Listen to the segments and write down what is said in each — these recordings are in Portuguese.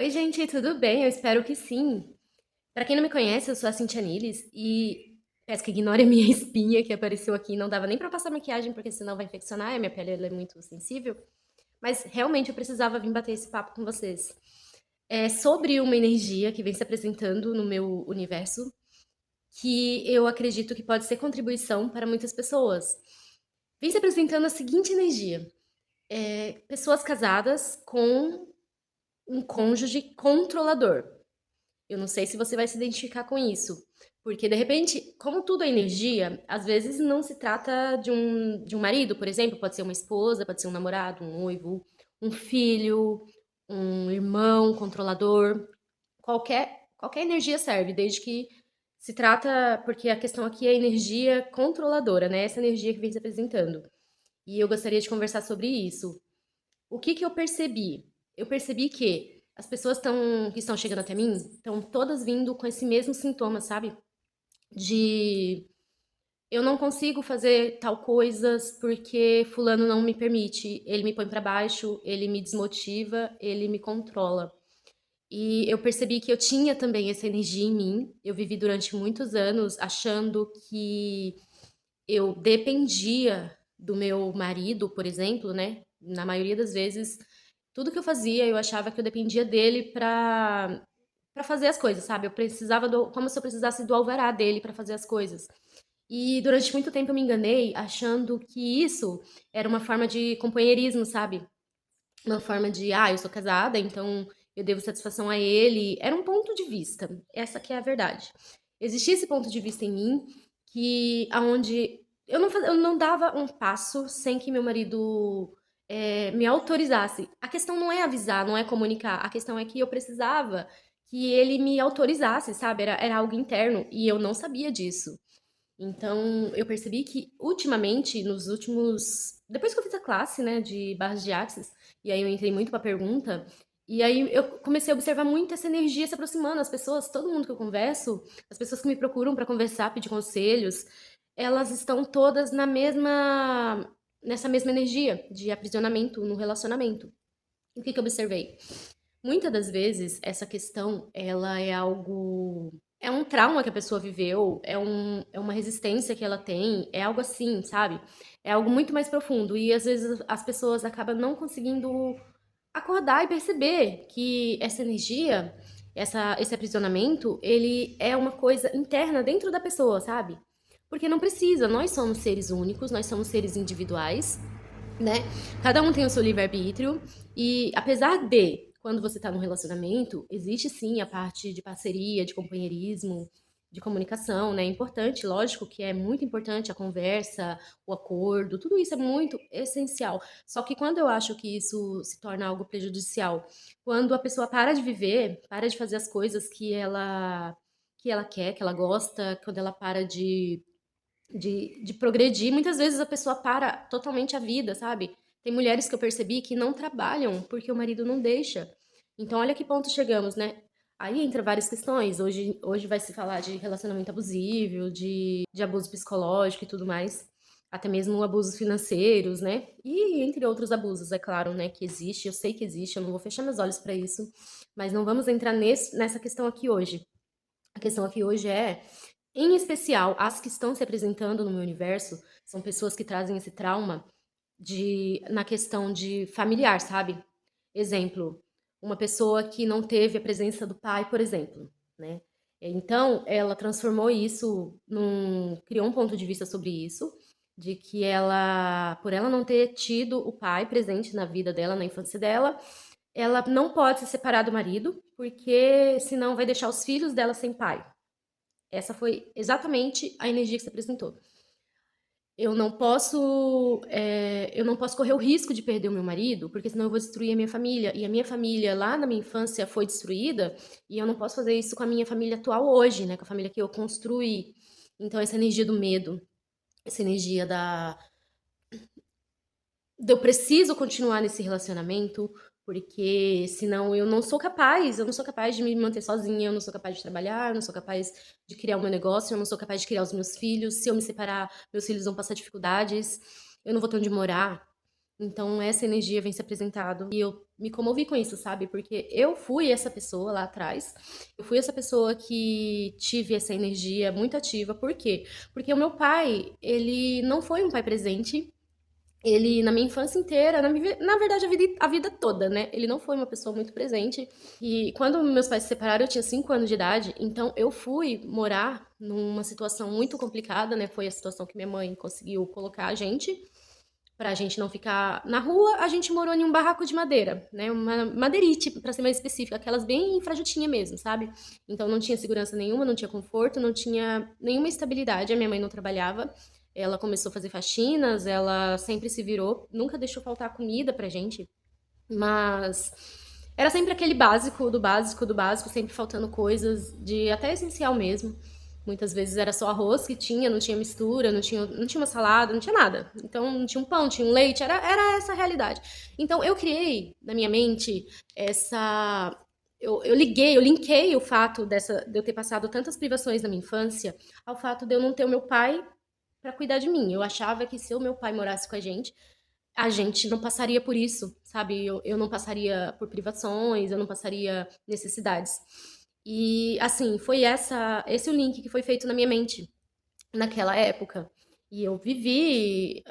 Oi, gente, tudo bem? Eu espero que sim. Pra quem não me conhece, eu sou a Cintia Niles e peço que ignore a minha espinha que apareceu aqui. Não dava nem pra passar maquiagem, porque senão vai infeccionar, a minha pele ela é muito sensível. Mas realmente eu precisava vir bater esse papo com vocês. É sobre uma energia que vem se apresentando no meu universo, que eu acredito que pode ser contribuição para muitas pessoas. Vem se apresentando a seguinte energia: pessoas casadas com um cônjuge controlador. Eu não sei se você vai se identificar com isso. Porque, de repente, como tudo é energia, às vezes não se trata de um marido, por exemplo, pode ser uma esposa, pode ser um namorado, um noivo, um filho, um irmão controlador. Qualquer energia serve, desde que se trata, porque a questão aqui é energia controladora, né? Essa energia que vem se apresentando. E eu gostaria de conversar sobre isso. O que que eu percebi? Eu percebi que as pessoas que estão chegando até mim estão todas vindo com esse mesmo sintoma, sabe? De eu não consigo fazer tal coisas porque fulano não me permite, ele me põe pra baixo, ele me desmotiva, ele me controla. E eu percebi que eu tinha também essa energia em mim. Eu vivi durante muitos anos achando que eu dependia do meu marido, por exemplo, né? Na maioria das vezes, tudo que eu fazia, eu achava que eu dependia dele pra fazer as coisas, sabe? Eu precisava como se eu precisasse do alvará dele pra fazer as coisas. E durante muito tempo eu me enganei achando que isso era uma forma de companheirismo, sabe? Uma forma de, eu sou casada, então eu devo satisfação a ele. Era um ponto de vista. Essa que é a verdade. Existia esse ponto de vista em mim que aonde eu não dava um passo sem que meu marido me autorizasse. A questão não é avisar, não é comunicar. A questão é que eu precisava que ele me autorizasse, sabe? Era algo interno e eu não sabia disso. Então, eu percebi que ultimamente, nos últimos. Depois que eu fiz a classe, né, de barras de axis, e aí eu entrei muito pra pergunta, e aí eu comecei a observar muito essa energia se aproximando. As pessoas, todo mundo que eu converso, as pessoas que me procuram pra conversar, pedir conselhos, elas estão todas nessa mesma energia de aprisionamento no relacionamento. E o que que eu observei? Muitas das vezes, essa questão, ela é algo. É um trauma que a pessoa viveu, é uma resistência que ela tem, é algo assim, sabe? É algo muito mais profundo. E às vezes as pessoas acabam não conseguindo acordar e perceber que essa energia, esse aprisionamento, ele é uma coisa interna dentro da pessoa, sabe? Porque não precisa, nós somos seres únicos, nós somos seres individuais, né? Cada um tem o seu livre-arbítrio e apesar de quando você tá num relacionamento, existe sim a parte de parceria, de companheirismo, de comunicação, né? É importante, lógico que é muito importante a conversa, o acordo, tudo isso é muito essencial. Só que quando eu acho que isso se torna algo prejudicial, quando a pessoa para de viver, para de fazer as coisas que ela quer, que ela gosta, quando ela para de progredir, muitas vezes a pessoa para totalmente a vida, sabe? Tem mulheres que eu percebi que não trabalham porque o marido não deixa. Então, olha que ponto chegamos, né? Aí entra várias questões. Hoje vai se falar de relacionamento abusivo, de abuso psicológico e tudo mais. Até mesmo abusos financeiros, né? E entre outros abusos, é claro, né? Que existe, eu sei que existe, eu não vou fechar meus olhos para isso. Mas não vamos entrar nessa questão aqui hoje. A questão aqui hoje é, em especial, as que estão se apresentando no meu universo são pessoas que trazem esse trauma na questão de familiar, sabe? Exemplo, uma pessoa que não teve a presença do pai, por exemplo, né? Então, ela transformou criou um ponto de vista sobre isso, de que por ela não ter tido o pai presente na vida dela, na infância dela, ela não pode se separar do marido, porque senão vai deixar os filhos dela sem pai. Essa foi exatamente a energia que se apresentou. Eu não posso correr o risco de perder o meu marido, porque senão eu vou destruir a minha família. E a minha família lá na minha infância foi destruída, e eu não posso fazer isso com a minha família atual hoje, né? Com a família que eu construí. Então, essa energia do medo, essa energia eu preciso continuar nesse relacionamento, porque senão eu não sou capaz de me manter sozinha, eu não sou capaz de trabalhar, eu não sou capaz de criar o meu negócio, eu não sou capaz de criar os meus filhos. Se eu me separar, meus filhos vão passar dificuldades, eu não vou ter onde morar. Então essa energia vem se apresentado e eu me comovi com isso, sabe? Porque eu fui essa pessoa lá atrás. Eu fui essa pessoa que tive essa energia muito ativa. Por quê? Porque o meu pai, ele não foi um pai presente. Ele, na minha infância inteira, na verdade, a vida toda, né? Ele não foi uma pessoa muito presente. E quando meus pais se separaram, eu tinha 5 anos de idade. Então, eu fui morar numa situação muito complicada, né? Foi a situação que minha mãe conseguiu colocar a gente. Pra gente não ficar na rua, a gente morou em um barraco de madeira, né? Uma madeirite, pra ser mais específica, aquelas bem frajutinha mesmo, sabe? Então não tinha segurança nenhuma, não tinha conforto, não tinha nenhuma estabilidade. A minha mãe não trabalhava. Ela começou a fazer faxinas, ela sempre se virou, nunca deixou faltar comida pra gente, mas era sempre aquele básico do básico do básico, sempre faltando coisas de até essencial mesmo. Muitas vezes era só arroz que tinha, não tinha mistura, não tinha uma salada, não tinha nada. Então não tinha um pão, tinha um leite, era essa a realidade. Então eu criei na minha mente essa. Eu linkei o fato de eu ter passado tantas privações na minha infância ao fato de eu não ter o meu pai para cuidar de mim. Eu achava que se o meu pai morasse com a gente não passaria por isso, sabe? Eu não passaria por privações, eu não passaria necessidades. E, assim, foi esse o link que foi feito na minha mente naquela época. E eu vivi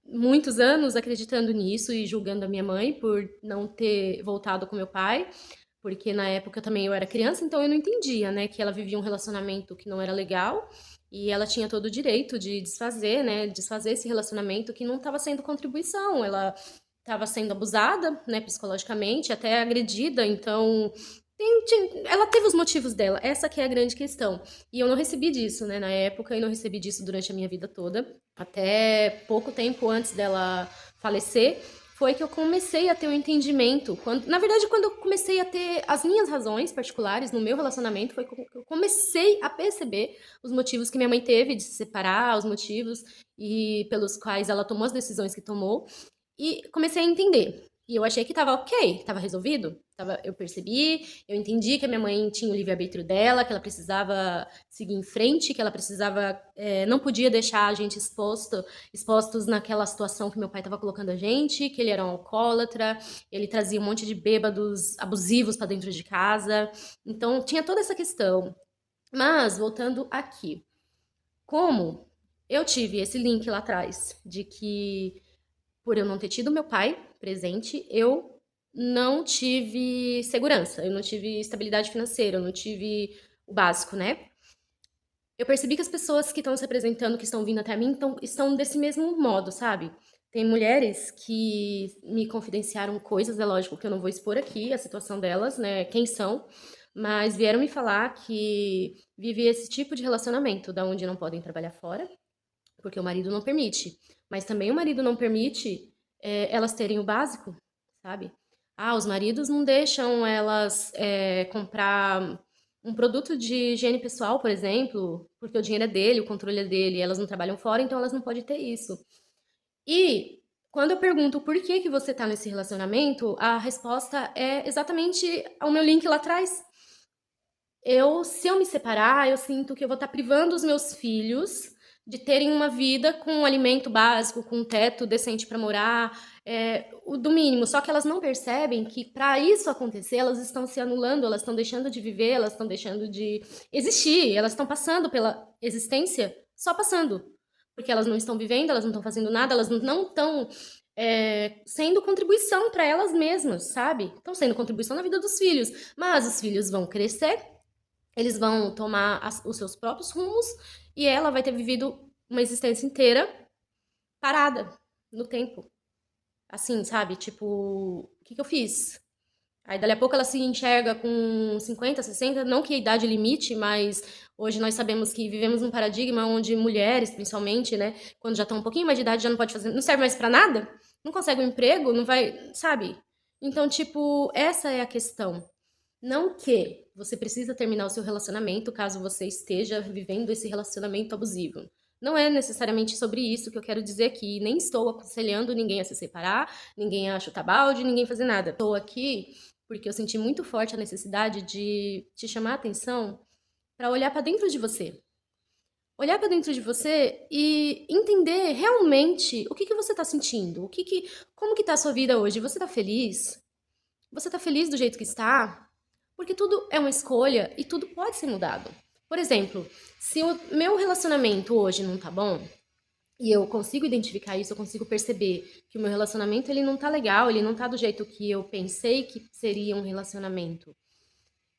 muitos anos acreditando nisso e julgando a minha mãe por não ter voltado com meu pai, porque na época também eu era criança, então eu não entendia, né, que ela vivia um relacionamento que não era legal e ela tinha todo o direito de desfazer, né, desfazer esse relacionamento que não estava sendo contribuição, ela estava sendo abusada, né, psicologicamente, até agredida, então ela teve os motivos dela, essa que é a grande questão. E eu não recebi disso, né, na época, e não recebi disso durante a minha vida toda. Até pouco tempo antes dela falecer, foi que eu comecei a ter um entendimento. Na verdade, quando eu comecei a ter as minhas razões particulares no meu relacionamento, foi que eu comecei a perceber os motivos que minha mãe teve de se separar, os motivos e pelos quais ela tomou as decisões que tomou. E comecei a entender. E eu achei que tava ok, tava resolvido. Eu percebi, eu entendi que a minha mãe tinha o livre-arbítrio dela, que ela precisava seguir em frente, que ela precisava, não podia deixar a gente expostos naquela situação que meu pai estava colocando a gente, que ele era um alcoólatra, ele trazia um monte de bêbados abusivos para dentro de casa. Então tinha toda essa questão. Mas, voltando aqui, como eu tive esse link lá atrás de que por eu não ter tido meu pai presente, eu não tive segurança, eu não tive estabilidade financeira, eu não tive o básico, né? Eu percebi que as pessoas que estão se apresentando, que estão vindo até mim, estão desse mesmo modo, sabe? Tem mulheres que me confidenciaram coisas, é lógico que eu não vou expor aqui a situação delas, né? Quem são, mas vieram me falar que vive esse tipo de relacionamento, da onde não podem trabalhar fora, porque o marido não permite. Mas também o marido não permite elas terem o básico, sabe? Ah, os maridos não deixam elas comprar um produto de higiene pessoal, por exemplo, porque o dinheiro é dele, o controle é dele, elas não trabalham fora, então elas não podem ter isso. E quando eu pergunto por que que você tá nesse relacionamento, a resposta é exatamente o meu link lá atrás. Se eu me separar, eu sinto que eu vou estar privando os meus filhos de terem uma vida com um alimento básico, com um teto decente para morar, o do mínimo. Só que elas não percebem que para isso acontecer, elas estão se anulando, elas estão deixando de viver, elas estão deixando de existir, elas estão passando pela existência só passando. Porque elas não estão vivendo, elas não estão fazendo nada, elas não estão sendo contribuição para elas mesmas, sabe? Estão sendo contribuição na vida dos filhos. Mas os filhos vão crescer, eles vão tomar os seus próprios rumos e ela vai ter vivido uma existência inteira parada no tempo. Assim, sabe? Tipo, o que eu fiz? Aí, dali a pouco, ela se enxerga com 50, 60, não que a idade limite, mas hoje nós sabemos que vivemos num paradigma onde mulheres, principalmente, né, quando já estão um pouquinho mais de idade, já não pode fazer, não serve mais pra nada, não consegue um emprego, não vai, sabe? Então, tipo, essa é a questão. Não que você precisa terminar o seu relacionamento caso você esteja vivendo esse relacionamento abusivo. Não é necessariamente sobre isso que eu quero dizer aqui. Nem estou aconselhando ninguém a se separar, ninguém a chutar balde, ninguém a fazer nada. Estou aqui porque eu senti muito forte a necessidade de te chamar a atenção para olhar para dentro de você. olhar pra dentro de você e entender realmente o que que você tá sentindo, como que tá a sua vida hoje. Você tá feliz? Você tá feliz do jeito que está? Porque tudo é uma escolha e tudo pode ser mudado. Por exemplo, se o meu relacionamento hoje não tá bom, e eu consigo identificar isso, eu consigo perceber que o meu relacionamento ele não tá legal, ele não tá do jeito que eu pensei que seria um relacionamento.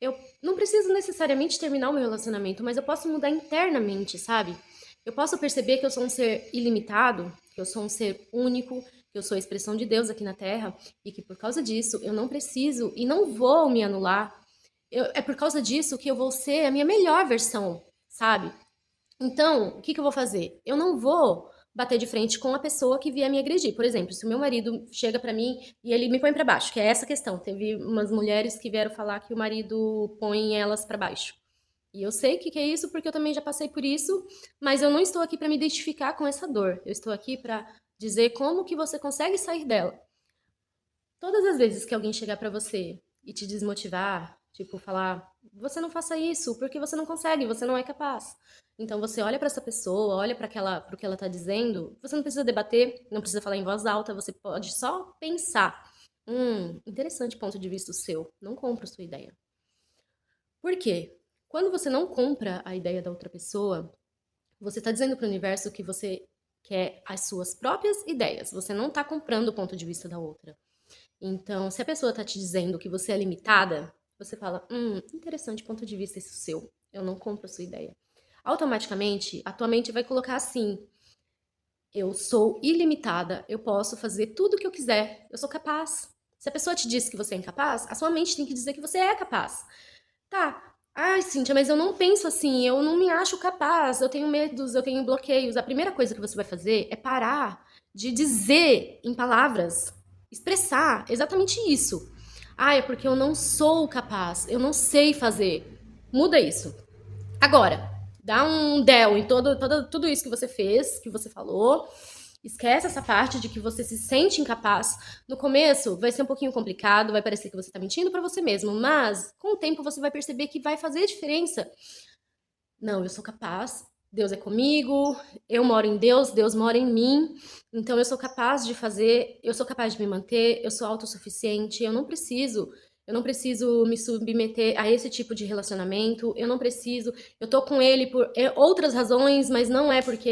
Eu não preciso necessariamente terminar o meu relacionamento, mas eu posso mudar internamente, sabe? Eu posso perceber que eu sou um ser ilimitado, que eu sou um ser único, que eu sou a expressão de Deus aqui na Terra e que por causa disso eu não preciso e não vou me anular. É por causa disso que eu vou ser a minha melhor versão, sabe? Então, o que que eu vou fazer? Eu não vou bater de frente com a pessoa que vier me agredir. Por exemplo, se o meu marido chega pra mim e ele me põe pra baixo, que é essa questão. Teve umas mulheres que vieram falar que o marido põe elas pra baixo. E eu sei o que que é isso porque eu também já passei por isso, mas eu não estou aqui pra me identificar com essa dor. Eu estou aqui pra dizer como que você consegue sair dela. Todas as vezes que alguém chegar pra você e te desmotivar, tipo, falar, você não faça isso, porque você não consegue, você não é capaz. Então você olha pra essa pessoa, olha para aquela, pro que ela tá dizendo, você não precisa debater, não precisa falar em voz alta, você pode só pensar. Interessante ponto de vista o seu. Não compro sua ideia. Por quê? Quando você não compra a ideia da outra pessoa, você está dizendo para o universo que você quer as suas próprias ideias. Você não está comprando o ponto de vista da outra. Então, se a pessoa tá te dizendo que você é limitada, você fala, interessante ponto de vista esse seu. Eu não compro a sua ideia. Automaticamente, a tua mente vai colocar assim: eu sou ilimitada, eu posso fazer tudo o que eu quiser, eu sou capaz. Se a pessoa te diz que você é incapaz, a sua mente tem que dizer que você é capaz. Tá. Ai, Cíntia, mas eu não penso assim, eu não me acho capaz, eu tenho medos, eu tenho bloqueios. A primeira coisa que você vai fazer é parar de dizer em palavras, expressar exatamente isso. Ah, é porque eu não sou capaz, eu não sei fazer. Muda isso. Agora, dá um del em tudo isso que você fez, que você falou. Esquece essa parte de que você se sente incapaz. No começo vai ser um pouquinho complicado, vai parecer que você tá mentindo pra você mesmo, mas com o tempo você vai perceber que vai fazer diferença. Não, eu sou capaz, Deus é comigo, eu moro em Deus, Deus mora em mim, então eu sou capaz de fazer, eu sou capaz de me manter, eu sou autossuficiente, eu não preciso me submeter a esse tipo de relacionamento, eu não preciso, eu tô com ele por outras razões, mas não é porque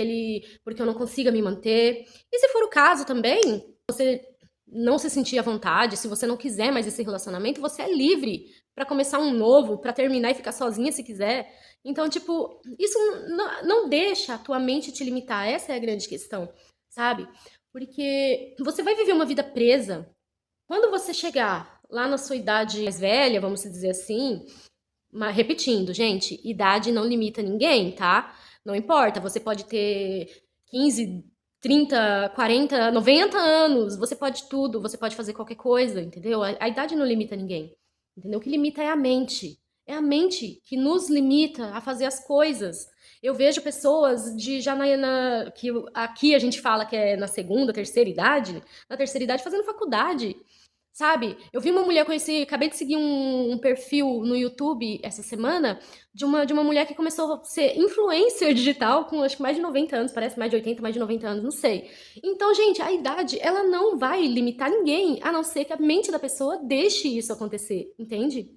eu não consiga me manter. E se for o caso também, você não se sentir à vontade, se você não quiser mais esse relacionamento, você é livre pra começar um novo, pra terminar e ficar sozinha se quiser. Então, tipo, isso não deixa a tua mente te limitar. Essa é a grande questão, sabe? Porque você vai viver uma vida presa. Quando você chegar lá na sua idade mais velha, vamos dizer assim, repetindo, gente, idade não limita ninguém, tá? Não importa, você pode ter 15, 30, 40, 90 anos, você pode tudo, você pode fazer qualquer coisa, entendeu? A idade não limita ninguém, entendeu? O que limita é a mente. É a mente que nos limita a fazer as coisas. Eu vejo pessoas de já que aqui a gente fala que é na segunda, terceira idade, na terceira idade fazendo faculdade. Sabe? Eu vi uma mulher, conheci, acabei de seguir um perfil no YouTube essa semana de uma mulher que começou a ser influencer digital com acho que mais de 90 anos, parece mais de 80, mais de 90 anos, não sei. Então, gente, a idade, ela não vai limitar ninguém, a não ser que a mente da pessoa deixe isso acontecer, entende?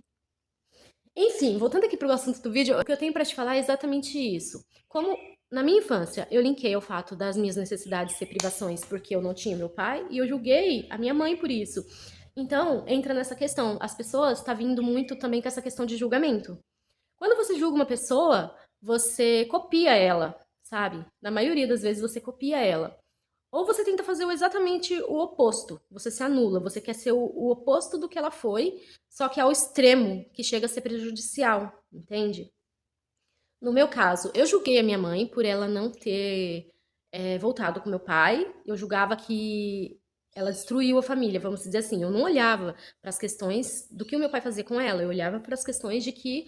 Enfim, voltando aqui pro assunto do vídeo, o que eu tenho pra te falar é exatamente isso. Como na minha infância eu linkei ao fato das minhas necessidades ser privações porque eu não tinha meu pai e eu julguei a minha mãe por isso. Então, entra nessa questão. As pessoas tá vindo muito também com essa questão de julgamento. Quando você julga uma pessoa, você copia ela, sabe? Na maioria das vezes você copia ela. Ou você tenta fazer exatamente o oposto. Você se anula, você quer ser o oposto do que ela foi, só que ao extremo, que chega a ser prejudicial, entende? No meu caso, eu julguei a minha mãe por ela não ter voltado com meu pai. Eu julgava que ela destruiu a família, vamos dizer assim. Eu não olhava para as questões do que o meu pai fazia com ela, eu olhava para as questões de que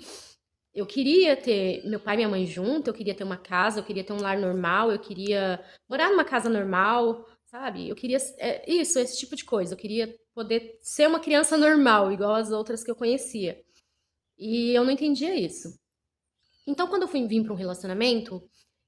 eu queria ter meu pai e minha mãe junto, eu queria ter uma casa, eu queria ter um lar normal, eu queria morar numa casa normal, sabe? Eu queria isso, esse tipo de coisa. Eu queria poder ser uma criança normal, igual as outras que eu conhecia. E eu não entendia isso. Então, quando eu fui vir para um relacionamento,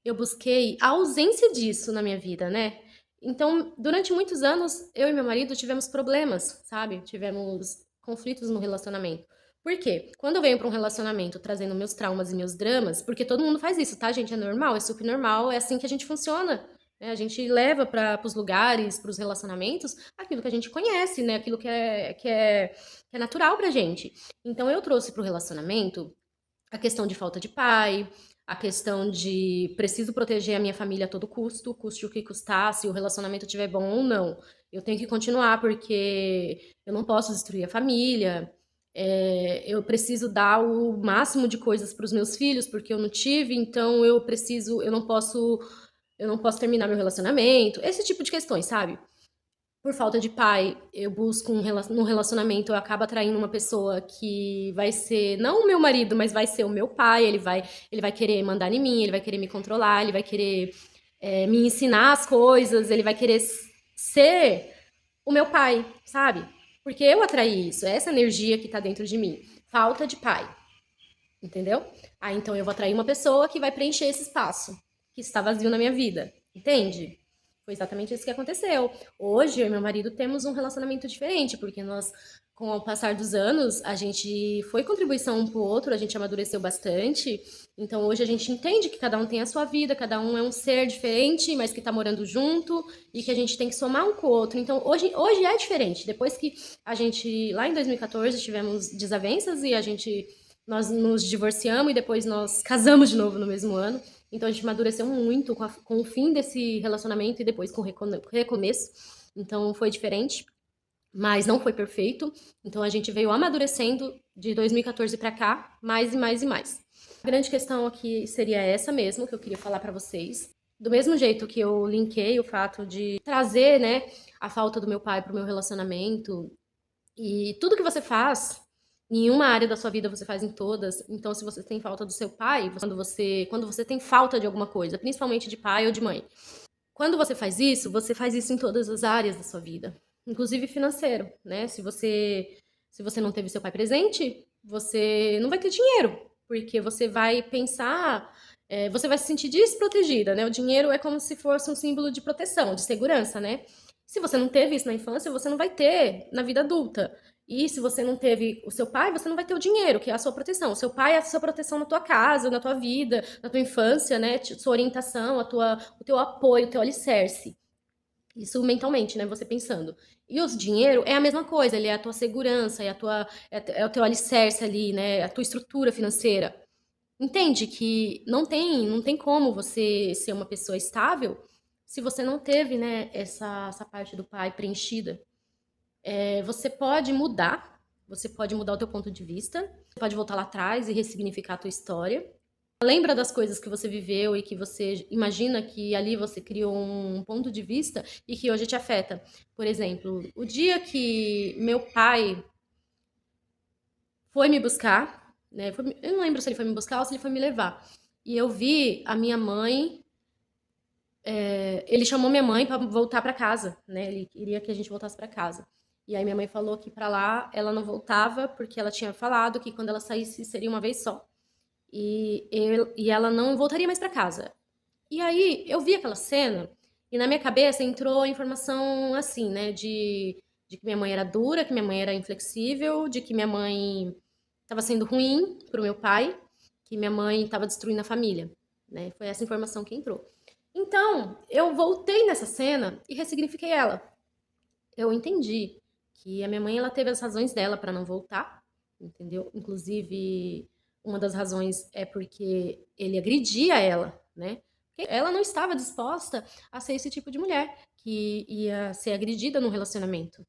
eu busquei a ausência disso na minha vida, né? Então, durante muitos anos, eu e meu marido tivemos problemas, sabe? Tivemos conflitos no relacionamento. Por quê? Quando eu venho para um relacionamento trazendo meus traumas e meus dramas, porque todo mundo faz isso, tá, gente? É normal, é super normal, é assim que a gente funciona. Né? A gente leva para os lugares, para os relacionamentos, aquilo que a gente conhece, né? Aquilo que é natural pra gente. Então, eu trouxe para o relacionamento a questão de falta de pai, a questão de preciso proteger a minha família a todo custo, custe o que custar, se o relacionamento estiver bom ou não. Eu tenho que continuar porque eu não posso destruir a família. Eu preciso dar o máximo de coisas para os meus filhos porque eu não tive, então eu não posso terminar meu relacionamento. Esse tipo de questões, sabe? Por falta de pai, eu busco num relacionamento, eu acabo atraindo uma pessoa que vai ser, não o meu marido, mas vai ser o meu pai, ele vai querer mandar em mim, ele vai querer me controlar, ele vai querer me ensinar as coisas, ele vai querer ser o meu pai, sabe? Porque eu atraí isso, é essa energia que tá dentro de mim. Falta de pai, entendeu? Aí então eu vou atrair uma pessoa que vai preencher esse espaço que está vazio na minha vida, entende? Foi exatamente isso que aconteceu. Hoje, eu e meu marido temos um relacionamento diferente, porque nós, com o passar dos anos, a gente foi contribuição um pro outro, a gente amadureceu bastante. Então, hoje a gente entende que cada um tem a sua vida, cada um é um ser diferente, mas que tá morando junto e que a gente tem que somar um com o outro. Então, hoje é diferente. Depois que a gente, lá em 2014, tivemos desavenças e nós nos divorciamos e depois nós casamos de novo no mesmo ano. Então a gente amadureceu muito com o fim desse relacionamento e depois com o recomeço. Então foi diferente, mas não foi perfeito. Então a gente veio amadurecendo de 2014 para cá, mais e mais e mais. A grande questão aqui seria essa mesmo que eu queria falar para vocês. Do mesmo jeito que eu linkei o fato de trazer, né, a falta do meu pai para o meu relacionamento e tudo que você faz, em uma área da sua vida você faz em todas. Então, se você tem falta do seu pai, quando você tem falta de alguma coisa, principalmente de pai ou de mãe, quando você faz isso em todas as áreas da sua vida, inclusive financeiro, né? Se você não teve seu pai presente, você não vai ter dinheiro, porque você vai pensar, você vai se sentir desprotegida, né? O dinheiro é como se fosse um símbolo de proteção, de segurança, né? Se você não teve isso na infância, você não vai ter na vida adulta. E se você não teve o seu pai, você não vai ter o dinheiro, que é a sua proteção. O seu pai é a sua proteção na tua casa, na tua vida, na tua infância, né? Sua orientação, o teu apoio, o teu alicerce. Isso mentalmente, né? Você pensando. E o dinheiro é a mesma coisa, ele é a tua segurança, é o teu alicerce ali, né? A tua estrutura financeira. Entende que não tem como você ser uma pessoa estável se você não teve, né, essa parte do pai preenchida. Você pode mudar o teu ponto de vista, você pode voltar lá atrás e ressignificar a tua história. Lembra das coisas que você viveu e que você imagina que ali você criou um ponto de vista e que hoje te afeta. Por exemplo, o dia que meu pai foi me buscar, né? Eu não lembro se ele foi me buscar ou se ele foi me levar. E eu vi a minha mãe. Ele chamou minha mãe para voltar para casa, né? Ele queria que a gente voltasse para casa. E aí minha mãe falou que para lá ela não voltava porque ela tinha falado que quando ela saísse seria uma vez só. E ela não voltaria mais para casa. E aí eu vi aquela cena e na minha cabeça entrou a informação assim, né? De que minha mãe era dura, que minha mãe era inflexível, de que minha mãe estava sendo ruim pro meu pai, que minha mãe estava destruindo a família, né? Foi essa informação que entrou. Então, eu voltei nessa cena e ressignifiquei ela. Eu entendi que a minha mãe ela teve as razões dela para não voltar, entendeu? Inclusive, uma das razões é porque ele agredia ela, né? Porque ela não estava disposta a ser esse tipo de mulher que ia ser agredida num relacionamento.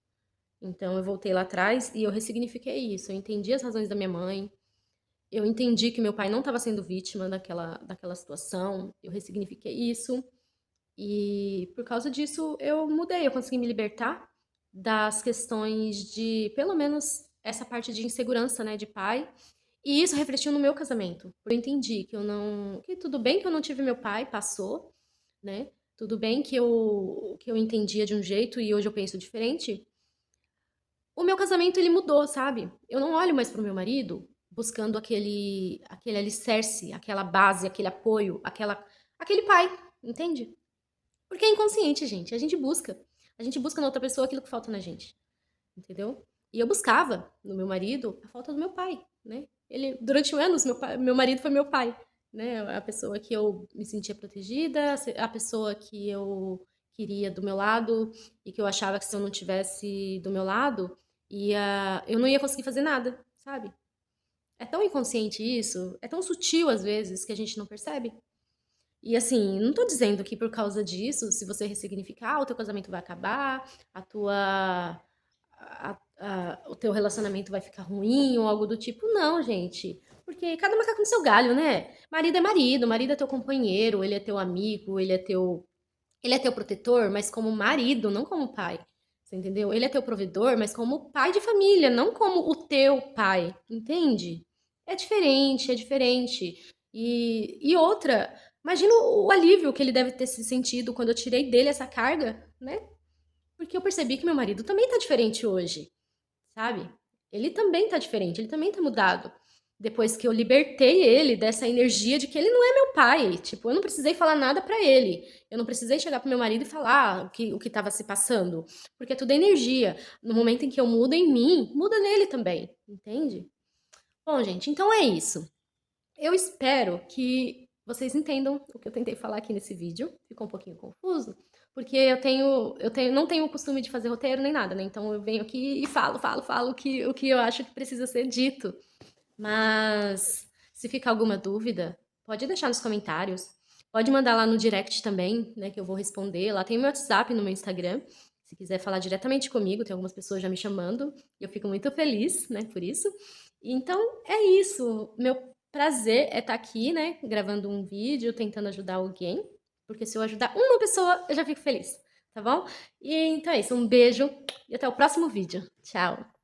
Então, eu voltei lá atrás e eu ressignifiquei isso. Eu entendi as razões da minha mãe, eu entendi que meu pai não estava sendo vítima daquela situação, eu ressignifiquei isso. E por causa disso eu mudei, eu consegui me libertar das questões de, pelo menos, essa parte de insegurança, né, de pai. E isso refletiu no meu casamento. Eu entendi que eu não, que tudo bem que eu não tive meu pai, passou, né? Tudo bem que eu entendia de um jeito e hoje eu penso diferente. O meu casamento ele mudou, sabe? Eu não olho mais pro meu marido buscando aquele alicerce, aquela base, aquele apoio, aquele pai, entende? Porque é inconsciente, gente. A gente busca. A gente busca na outra pessoa aquilo que falta na gente, entendeu? E eu buscava no meu marido a falta do meu pai, né? Ele, durante anos, meu marido foi meu pai, né? A pessoa que eu me sentia protegida, a pessoa que eu queria do meu lado e que eu achava que se eu não tivesse do meu lado, eu não ia conseguir fazer nada, sabe? É tão inconsciente isso, é tão sutil às vezes que a gente não percebe. E assim, não tô dizendo que por causa disso, se você ressignificar, o teu casamento vai acabar, o teu relacionamento vai ficar ruim ou algo do tipo. Não, gente. Porque cada macaco no seu galho, né? Marido é teu companheiro, ele é teu amigo, ele é teu protetor, mas como marido, não como pai. Você entendeu? Ele é teu provedor, mas como pai de família, não como o teu pai. Entende? É diferente, é diferente. E outra, imagina o alívio que ele deve ter se sentido quando eu tirei dele essa carga, né? Porque eu percebi que meu marido também tá diferente hoje, sabe? Ele também tá diferente, ele também tá mudado. Depois que eu libertei ele dessa energia de que ele não é meu pai. Tipo, eu não precisei falar nada pra ele. Eu não precisei chegar pro meu marido e falar o que tava se passando. Porque é tudo energia. No momento em que eu mudo em mim, muda nele também. Entende? Bom, gente, então é isso. Eu espero que vocês entendam o que eu tentei falar aqui nesse vídeo. Ficou um pouquinho confuso, porque não tenho o costume de fazer roteiro nem nada, né? Então eu venho aqui e falo o que eu acho que precisa ser dito. Mas se ficar alguma dúvida, pode deixar nos comentários. Pode mandar lá no direct também, né? Que eu vou responder. Lá tem o meu WhatsApp no meu Instagram. Se quiser falar diretamente comigo, tem algumas pessoas já me chamando. E eu fico muito feliz, né, por isso. Então, é isso. Meu prazer é estar aqui, né, gravando um vídeo, tentando ajudar alguém. Porque se eu ajudar uma pessoa, eu já fico feliz, tá bom? E então é isso. Um beijo e até o próximo vídeo. Tchau!